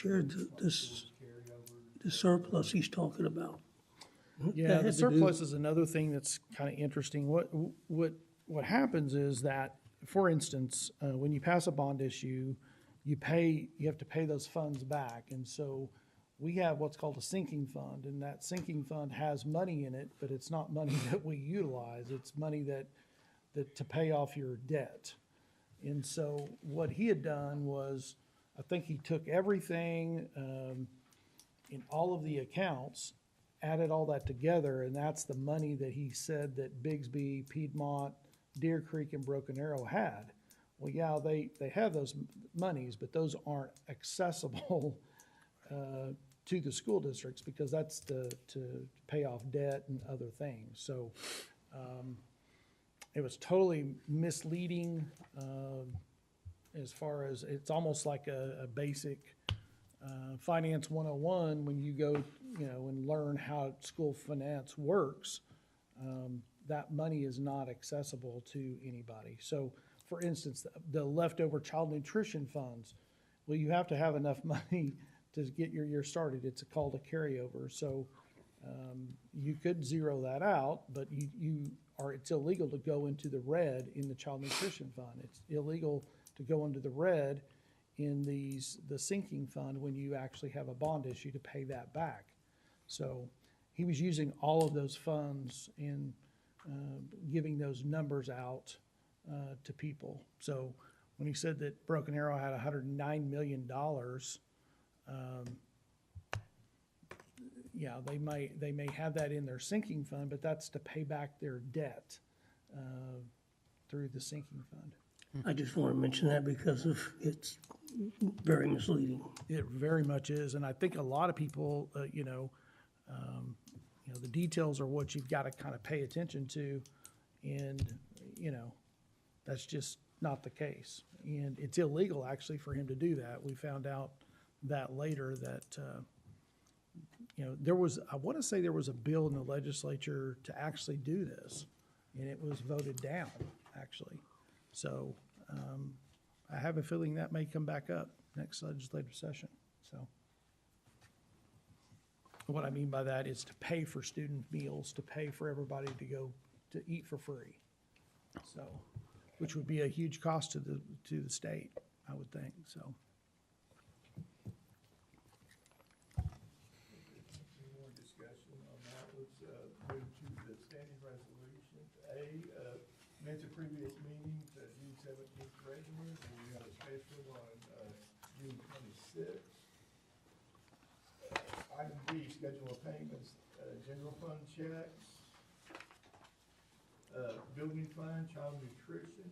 Chair, the surplus he's talking about. Yeah, That the had to do- surplus is another thing that's kind of interesting. What happens is that, for instance, when you pass a bond issue, you have to pay those funds back. And so we have what's called a sinking fund, and that sinking fund has money in it, but it's not money that we utilize. It's money that to pay off your debt. And so what he had done was, I think he took everything in all of the accounts, added all that together, and that's the money that he said that Bigsby, Piedmont, Deer Creek, and Broken Arrow had. Well, yeah, they have those monies, but those aren't accessible to the school districts because that's to pay off debt and other things. So it was totally misleading as far as, it's almost like a basic Finance 101 when you go, and learn how school finance works. That money is not accessible to anybody. So, for instance, the leftover child nutrition funds, well, you have to have enough money to get your year started. It's called a carryover. So you could zero that out, but it's illegal to go into the red in the child nutrition fund. It's illegal to go into the red in the sinking fund when you actually have a bond issue to pay that back. So he was using all of those funds and giving those numbers out to people. So when he said that Broken Arrow had $109 million, yeah, they may have that in their sinking fund, but that's to pay back their debt through the sinking fund. I just want to mention that because it's very misleading. It very much is, and I think a lot of people, the details are what you've got to kind of pay attention to, and that's just not the case. And it's illegal actually for him to do that. We found out that later that I want to say there was a bill in the legislature to actually do this, and it was voted down actually. So I have a feeling that may come back up next legislative session. So what I mean by that is to pay for student meals, to pay for everybody to go to eat for free. So, which would be a huge cost to the state, I would think. So. Any more discussion on that? Let's move to the standing resolution. Minutes of previous meetings, June 17th regular, and we have a special on June 26th. Item B, schedule of payments, general fund checks, building fund, child nutrition,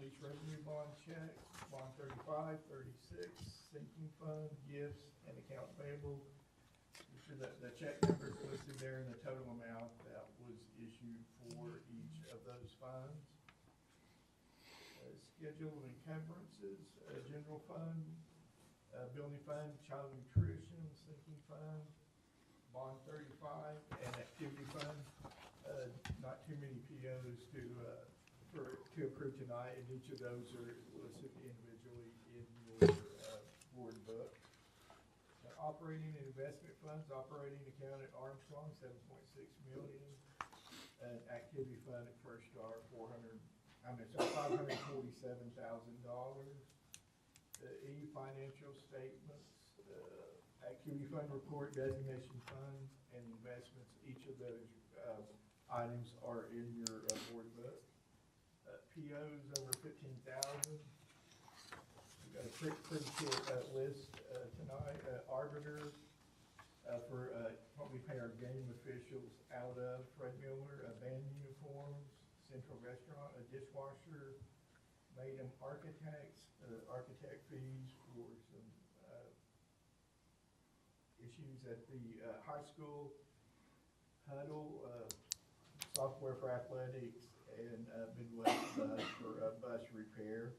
lease revenue bond check, bond 35, 36, sinking fund, gifts, and account payable. The check numbers listed there and the total amount that was issued for each of those funds. Schedule of encumbrances, general fund, building fund, child nutrition, sinking fund, bond 35, and activity fund. Not too many POs to approve tonight, and each of those are listed individually in your board book. Operating and investment funds, operating account at Armstrong, $7.6 million. Activity fund at First Star, $547,000. Financial statements, activity fund report, designation funds, and investments. Each of those items are in your board book. POs over $15,000. We've got a pretty short list tonight. Arbiter for what we pay our game officials out of. Fred Miller, band uniforms, Central Restaurant, a dishwasher, Maiden Architects, architect fees for some issues at the high school, Huddle, software for athletics, and Midwest Bus for bus repair.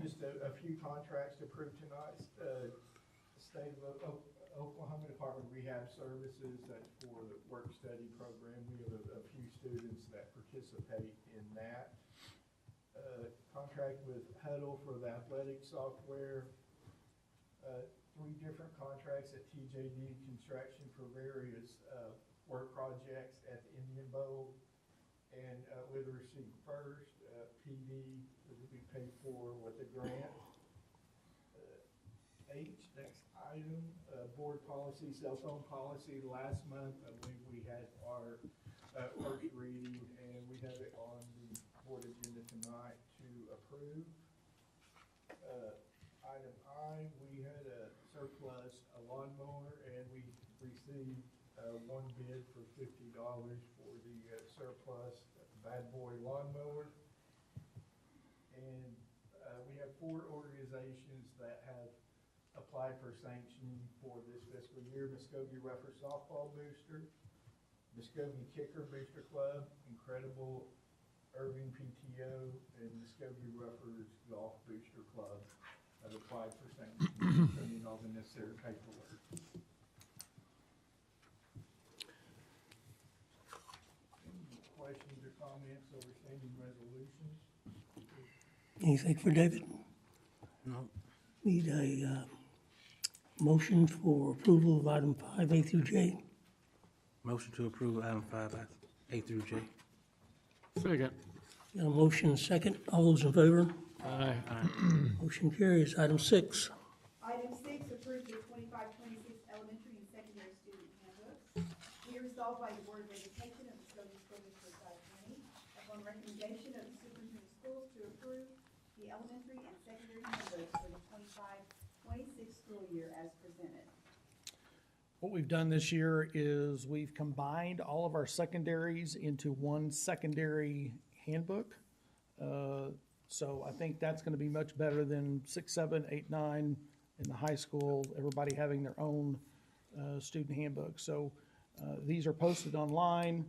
Just a few contracts to approve tonight. State of Oklahoma Department of Rehab Services, that's for the work-study program. We have a few students that participate in that. Contract with Huddle for the athletic software. three different contracts at TJD Construction for various, work projects at the Indian Bowl and, Literacy First, PD, that will be paid for with a grant. H, next item, board policy, cell phone policy. Last month, I believe we had our first reading, and we have it on the board agenda tonight to approve. Item I, we had a surplus, a lawnmower, and we received one bid for $50 for the surplus Bad Boy lawnmower. And we have 4 organizations that have applied for sanctioning for this fiscal year: Muskogee Rougher Softball Booster, Muskogee Kicker Booster Club, Incredible Irving PTO, and Muskogee Roughers Golf Booster Club have applied for sanctioning, sending all the necessary paperwork. Any questions or comments over standing resolutions? Anything for David? No. Need a motion for approval of item 5A through J. Motion to approve item 5A through J. Second. Got a motion and a second. All those in favor? Aye. Motion carries. Item 6. Item 6, approve the 25-26 elementary and secondary student handbooks. Be resolved by the Board of Education of the Muskogee School District 520, upon recommendation of the superintendent of schools to approve the elementary and secondary handbooks for the 25-26 school year as presented. What we've done this year is we've combined all of our secondaries into one secondary handbook. So I think that's gonna be much better than 6, 7, 8, 9 in the high school, everybody having their own student handbook. So these are posted online.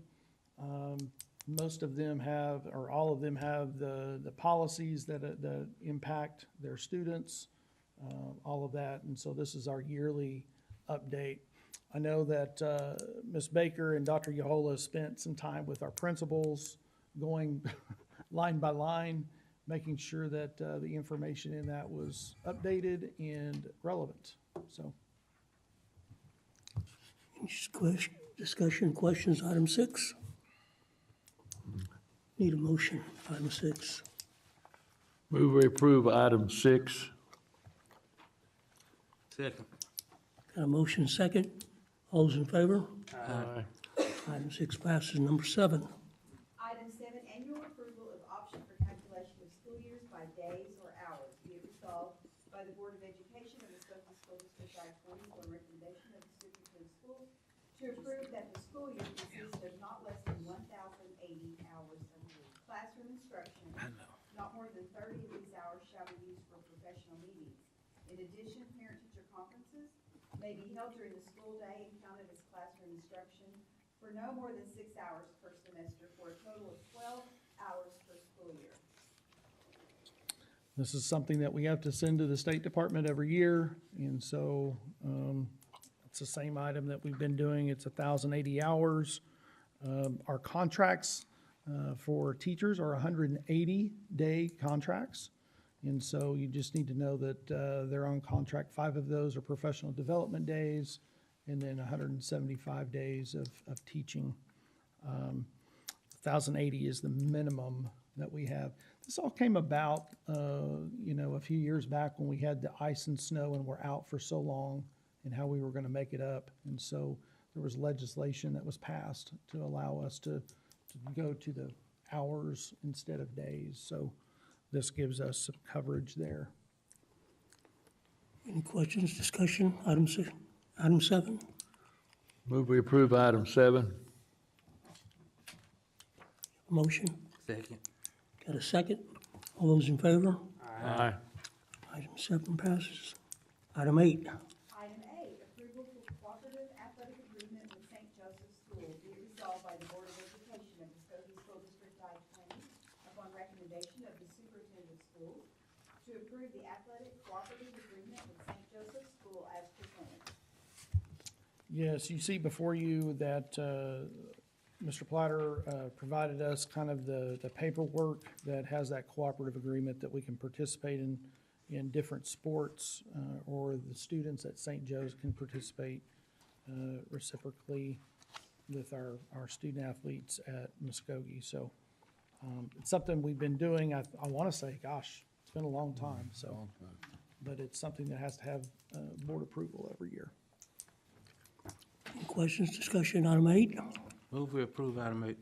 Most of them have, or all of them have the policies that impact their students, all of that. And so this is our yearly update. I know that Ms. Baker and Dr. Yohola spent some time with our principals, going line by line, making sure that the information in that was updated and relevant. So, Discussion, questions, item 6? Need a motion, item 6. Move we approve item 6. Second. Got a motion second. All those in favor? Aye. Item 6 passes. Number 7. Item 7, annual approval of option for calculation of school years by days or hours. Be it resolved by the Board of Education of the Muskogee School District 520, on recommendation of the superintendent of schools, to approve that the school year consists of not less than 1,080 hours of classroom instruction. Not more than 30 of these hours shall be used for professional meetings. In addition, parent-teacher conferences may be held during the school day and counted as classroom instruction for no more than 6 hours per semester, for a total of 12 hours per school year. this is something that we have to send to the State Department every year, and so it's the same item that we've been doing. It's 1,080 hours. Our contracts for teachers are 180-day contracts, and so you just need to know that they're on contract. 5 of those are professional development days, and then 175 days of teaching. 1,080 is the minimum that we have. This all came about, a few years back when we had the ice and snow and were out for so long, and how we were going to make it up. And so there was legislation that was passed to allow us to go to the hours instead of days. So this gives us some coverage there. Any questions, discussion? Item 6, item 7. Move we approve item 7. Motion. Second. Got a second? All those in favor? Aye. Item 7 passes. Item 8. Item A, approval for cooperative athletic agreement with St. Joseph's School. Be it resolved by the Board of Education of Muskogee School District 520, upon recommendation of the superintendent of schools, to approve the athletic cooperative agreement with St. Joseph's School as presented. Yes, you see before you that Mr. Platter provided us kind of the paperwork that has that cooperative agreement that we can participate in different sports, or the students at St. Joe's can participate reciprocally with our student athletes at Muskogee. So it's something we've been doing, I want to say, gosh, it's been a long time, so. But it's something that has to have board approval every year. Any questions, discussion, item 8? Move we approve item 8.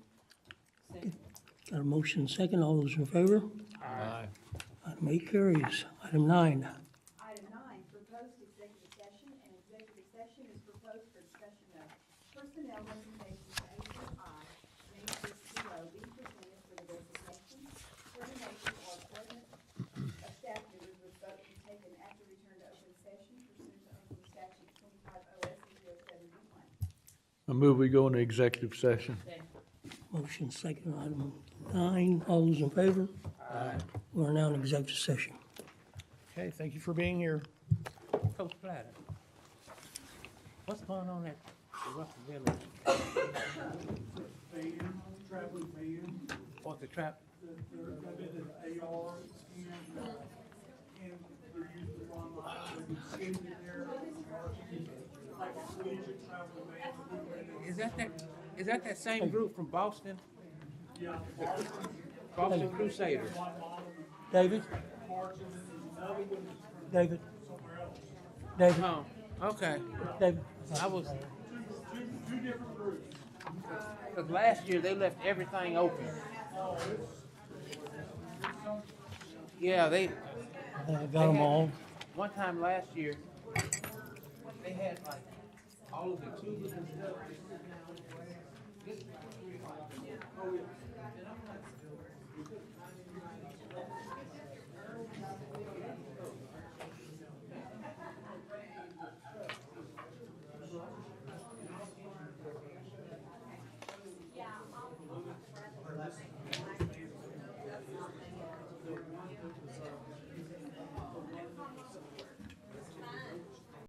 Got a motion second, all those in favor? Aye. Item 8 carries. Item 9. Item 9, proposed executive session. An executive session is proposed for discussion of personnel recommendations A through I, named list below, being presented for the resignation, termination, or appointment of staff members with vote to be taken after return to open session pursuant to Oklahoma statute 25 OS 071. I move we go into executive session. Motion second, item 9. All those in favor? Aye. We're now in executive session. Okay, thank you for being here. Coach Platter, what's going on at the Russell Village? Traveling van, What's the trap? they're an AR, and they're usually online, they've been sitting there, like a collegiate traveling van. Is that that same group from Boston? Yeah. Boston Crusaders? David? David? David? Oh, okay. David? I was, Two different groups. because last year they left everything open. Yeah, they, Got them all. one time last year, they had like all of the tubers and stuff. This-